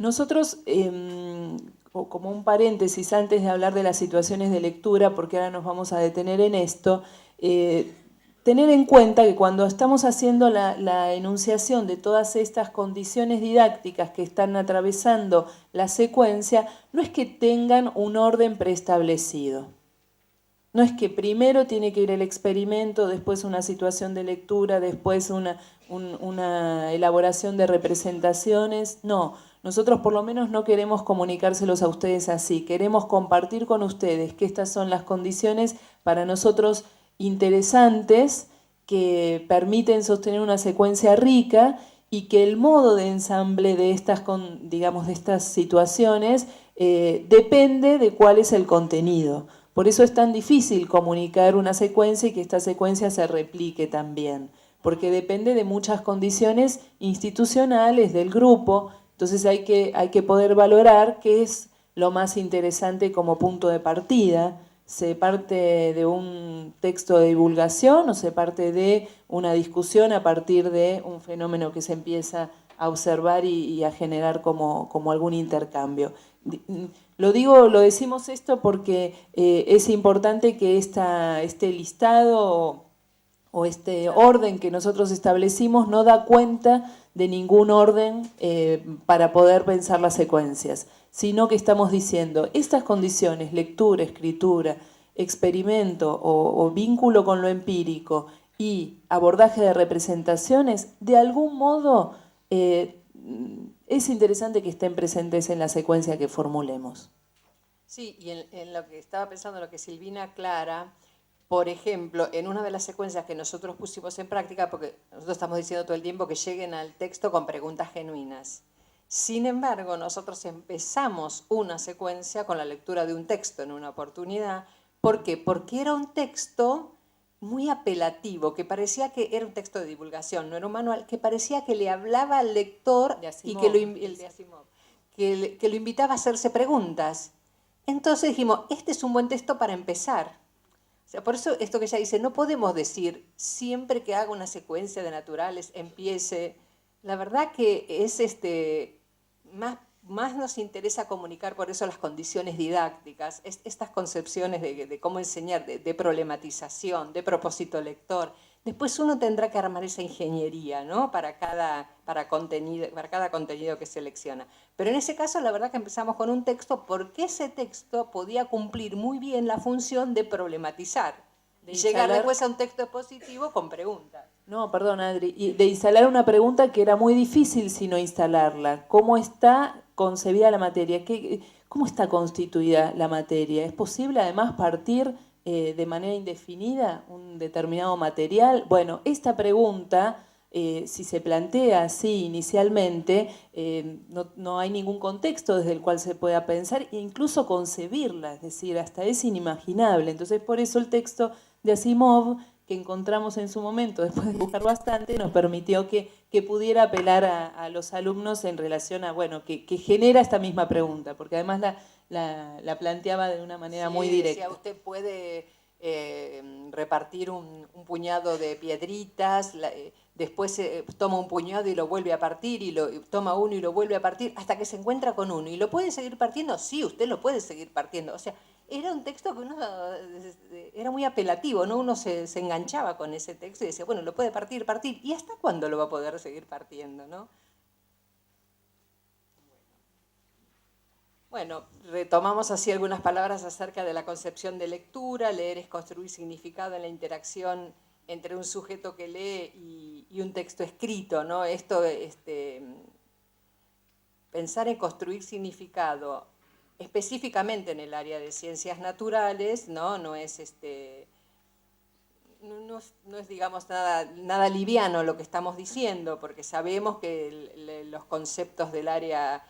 Nosotros, o como un paréntesis antes de hablar de las situaciones de lectura, porque ahora nos vamos a detener en esto, tener en cuenta que cuando estamos haciendo la enunciación de todas estas condiciones didácticas que están atravesando la secuencia, no es que tengan un orden preestablecido. No es que primero tiene que ir el experimento, después una situación de lectura, después una elaboración de representaciones. No, nosotros por lo menos no queremos comunicárselos a ustedes así. Queremos compartir con ustedes que estas son las condiciones para nosotros interesantes que permiten sostener una secuencia rica y que el modo de ensamble de estas, digamos, de estas situaciones depende de cuál es el contenido. Por eso es tan difícil comunicar una secuencia y que esta secuencia se replique también, porque depende de muchas condiciones institucionales del grupo. Entonces hay que poder valorar qué es lo más interesante como punto de partida. ¿Se parte de un texto de divulgación o se parte de una discusión a partir de un fenómeno que se empieza a observar y a generar como algún intercambio? Lo decimos esto porque es importante que este listado o este orden que nosotros establecimos no da cuenta de ningún orden para poder pensar las secuencias, sino que estamos diciendo, estas condiciones, lectura, escritura, experimento o vínculo con lo empírico y abordaje de representaciones, de algún modo es interesante que estén presentes en la secuencia que formulemos. Sí, y en lo que estaba pensando, lo que Silvina aclara, por ejemplo, en una de las secuencias que nosotros pusimos en práctica, porque nosotros estamos diciendo todo el tiempo que lleguen al texto con preguntas genuinas. Sin embargo, nosotros empezamos una secuencia con la lectura de un texto en una oportunidad. ¿Por qué? Porque era un texto muy apelativo, que parecía que era un texto de divulgación, no era un manual, que parecía que le hablaba al lector y que el de Asimov, que lo invitaba a hacerse preguntas. Entonces dijimos, este es un buen texto para empezar. O sea, por eso esto que ella dice, no podemos decir siempre que haga una secuencia de naturales, empiece. La verdad que es más nos interesa comunicar por eso las condiciones didácticas, estas concepciones de cómo enseñar, de problematización, de propósito lector. Después uno tendrá que armar esa ingeniería, ¿no? para cada contenido que selecciona. Pero en ese caso, la verdad que empezamos con un texto porque ese texto podía cumplir muy bien la función de problematizar, y llegar después a un texto expositivo con preguntas. No, perdón, Adri, y de instalar una pregunta que era muy difícil si no instalarla. ¿Cómo está concebida la materia? ¿Cómo está constituida la materia? ¿Es posible además partir de manera indefinida un determinado material? Bueno, esta pregunta, si se plantea así inicialmente, no hay ningún contexto desde el cual se pueda pensar e incluso concebirla, es decir, hasta es inimaginable. Entonces, por eso el texto de Asimov que encontramos en su momento, después de buscar bastante, nos permitió que pudiera apelar a los alumnos en relación a, bueno, que genera esta misma pregunta, porque además la planteaba de una manera muy directa. Decía, usted puede repartir un puñado de piedritas, después toma un puñado y lo vuelve a partir, y toma uno y lo vuelve a partir, hasta que se encuentra con uno. ¿Y lo puede seguir partiendo? Sí, usted lo puede seguir partiendo. O sea, era un texto que uno era muy apelativo, ¿no? Uno se enganchaba con ese texto y decía, bueno, lo puede partir. ¿Y hasta cuándo lo va a poder seguir partiendo, no? Bueno, retomamos así algunas palabras acerca de la concepción de lectura. Leer es construir significado en la interacción entre un sujeto que lee y un texto escrito, ¿no? Pensar en construir significado específicamente en el área de ciencias naturales, no es digamos, nada liviano lo que estamos diciendo, porque sabemos que los conceptos del área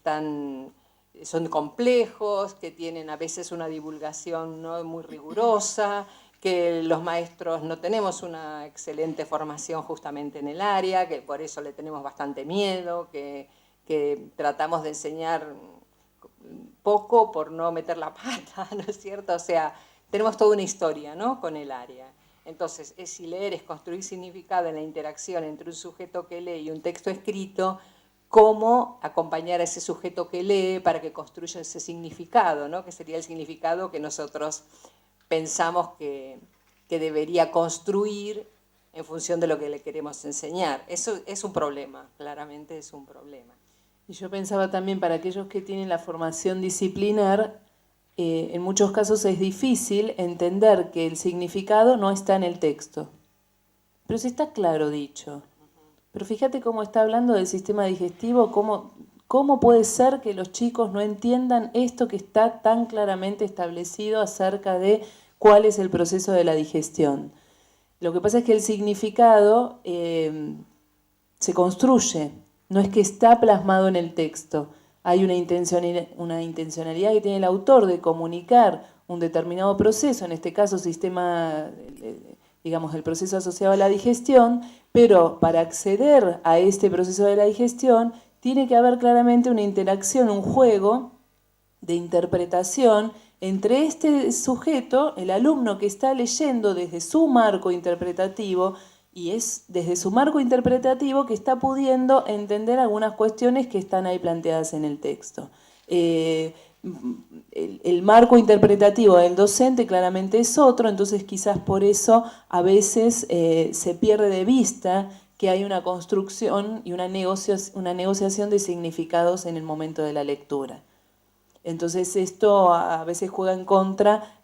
son complejos, que tienen a veces una divulgación no muy rigurosa, que los maestros no tenemos una excelente formación justamente en el área, que por eso le tenemos bastante miedo, que tratamos de enseñar poco por no meter la pata, ¿no es cierto? O sea, tenemos toda una historia, ¿no?, con el área. Entonces, si leer es construir significado en la interacción entre un sujeto que lee y un texto escrito, cómo acompañar a ese sujeto que lee para que construya ese significado, ¿no? Que sería el significado que nosotros pensamos que debería construir en función de lo que le queremos enseñar. Eso es un problema, claramente es un problema. Y yo pensaba también para aquellos que tienen la formación disciplinar, en muchos casos es difícil entender que el significado no está en el texto. Pero sí está claro dicho. Pero fíjate cómo está hablando del sistema digestivo, cómo puede ser que los chicos no entiendan esto que está tan claramente establecido acerca de cuál es el proceso de la digestión. Lo que pasa es que el significado se construye, no es que está plasmado en el texto. Hay una intencionalidad que tiene el autor de comunicar un determinado proceso, en este caso sistema, digamos, el proceso asociado a la digestión, pero para acceder a este proceso de la digestión tiene que haber claramente una interacción, un juego de interpretación entre este sujeto, el alumno que está leyendo desde su marco interpretativo, y es desde su marco interpretativo que está pudiendo entender algunas cuestiones que están ahí planteadas en el texto. El marco interpretativo del docente claramente es otro, entonces quizás por eso a veces se pierde de vista que hay una construcción y una negociación de significados en el momento de la lectura. Entonces esto a veces juega en contra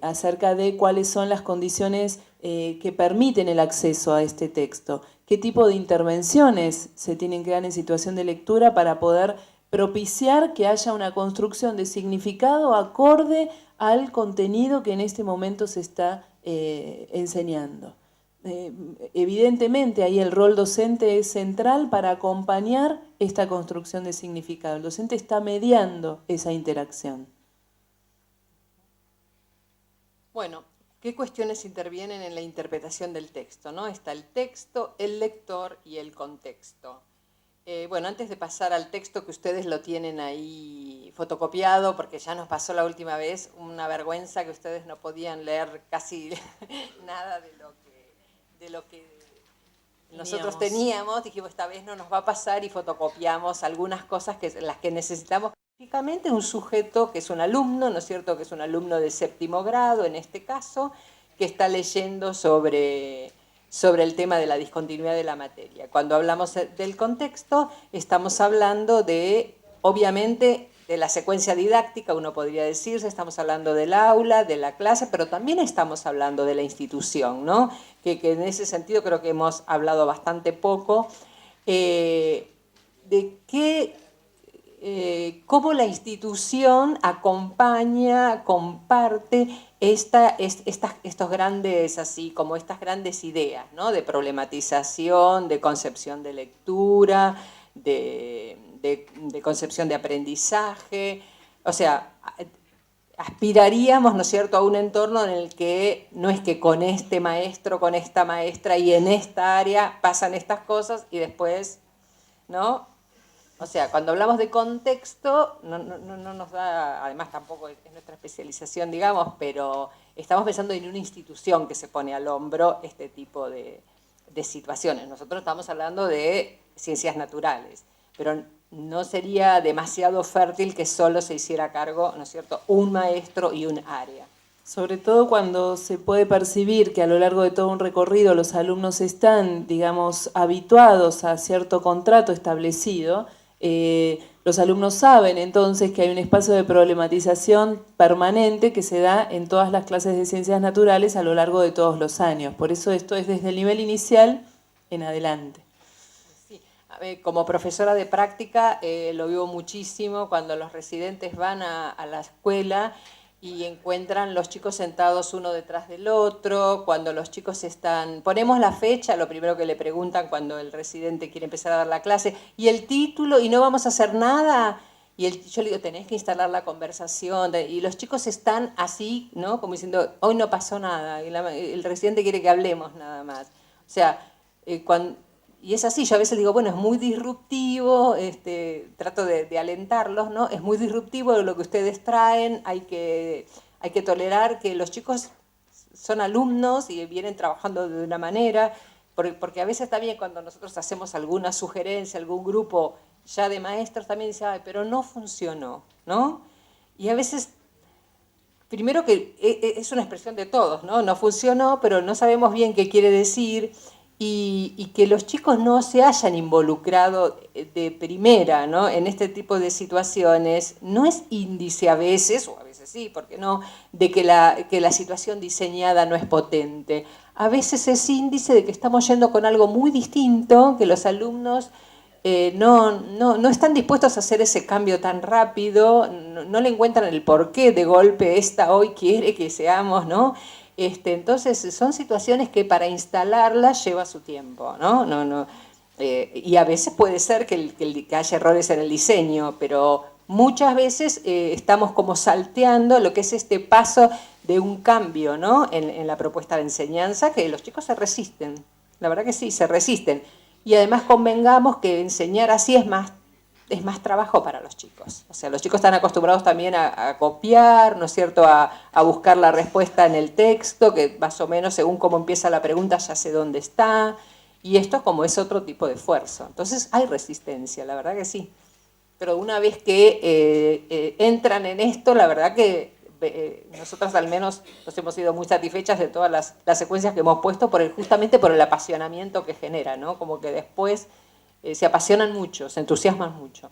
acerca de cuáles son las condiciones que permiten el acceso a este texto. ¿Qué tipo de intervenciones se tienen que dar en situación de lectura para poder propiciar que haya una construcción de significado acorde al contenido que en este momento se está enseñando? Evidentemente ahí el rol docente es central para acompañar esta construcción de significado. El docente está mediando esa interacción. Bueno, ¿qué cuestiones intervienen en la interpretación del texto, ¿no? Está el texto, el lector y el contexto. Bueno, antes de pasar al texto que ustedes lo tienen ahí fotocopiado, porque ya nos pasó la última vez, una vergüenza que ustedes no podían leer casi nada de lo que nosotros teníamos, dijimos esta vez no nos va a pasar y fotocopiamos algunas cosas las que necesitamos. Específicamente un sujeto que es un alumno, ¿no es cierto? Que es un alumno de 7º grado en este caso, que está leyendo sobre el tema de la discontinuidad de la materia. Cuando hablamos del contexto, estamos hablando de, obviamente, de la secuencia didáctica, uno podría decirse, estamos hablando del aula, de la clase, pero también estamos hablando de la institución, ¿no? Que en ese sentido creo que hemos hablado bastante poco, de cómo la institución acompaña, comparte estos grandes, así como estas grandes ideas, ¿no? De problematización, de concepción de lectura, de concepción de aprendizaje. O sea, aspiraríamos, ¿no es cierto?, a un entorno en el que no es que con este maestro, con esta maestra y en esta área pasan estas cosas y después, ¿no? O sea, cuando hablamos de contexto, no nos da, además tampoco es nuestra especialización, digamos, pero estamos pensando en una institución que se pone al hombro este tipo de situaciones. Nosotros estamos hablando de ciencias naturales, pero no sería demasiado fértil que solo se hiciera cargo, ¿no es cierto?, un maestro y un área. Sobre todo cuando se puede percibir que a lo largo de todo un recorrido los alumnos están, digamos, habituados a cierto contrato establecido, los alumnos saben entonces que hay un espacio de problematización permanente que se da en todas las clases de ciencias naturales a lo largo de todos los años. Por eso esto es desde el nivel inicial en adelante. Sí. Como profesora de práctica lo vivo muchísimo cuando los residentes van a la escuela y encuentran los chicos sentados uno detrás del otro, cuando los chicos están... Ponemos la fecha, lo primero que le preguntan cuando el residente quiere empezar a dar la clase, y el título, y no vamos a hacer nada. Y yo le digo, tenés que instalar la conversación, y los chicos están así, ¿no? Como diciendo, hoy no pasó nada, y el residente quiere que hablemos nada más. O sea, y es así, yo a veces digo, bueno, es muy disruptivo, trato de alentarlos, ¿no? Es muy disruptivo lo que ustedes traen, hay que tolerar que los chicos son alumnos y vienen trabajando de una manera, Porque a veces también cuando nosotros hacemos alguna sugerencia, algún grupo ya de maestros también dice, ay, pero no funcionó, ¿no? Y a veces, primero que es una expresión de todos, ¿no? No funcionó, pero no sabemos bien qué quiere decir y que los chicos no se hayan involucrado de primera, ¿no? En este tipo de situaciones no es índice a veces, o a veces sí, ¿por qué no?, de que la situación diseñada no es potente. A veces es índice de que estamos yendo con algo muy distinto, que los alumnos no están dispuestos a hacer ese cambio tan rápido, no le encuentran el porqué de golpe esta hoy quiere que seamos, ¿no? Entonces son situaciones que para instalarlas lleva su tiempo, ¿no? Y a veces puede ser que haya errores en el diseño, pero muchas veces estamos como salteando lo que es este paso de un cambio, ¿no?, en la propuesta de enseñanza, que los chicos se resisten, la verdad que sí, se resisten. Y además convengamos que enseñar así es más trabajo para los chicos. O sea, los chicos están acostumbrados también a copiar, ¿no es cierto?, a buscar la respuesta en el texto, que más o menos según cómo empieza la pregunta ya sé dónde está. Y esto como es otro tipo de esfuerzo. Entonces hay resistencia, la verdad que sí. Pero una vez que entran en esto, la verdad que nosotros al menos nos hemos ido muy satisfechas de todas las secuencias que hemos puesto justamente por el apasionamiento que genera, ¿no? Como que después se apasionan mucho, se entusiasman mucho.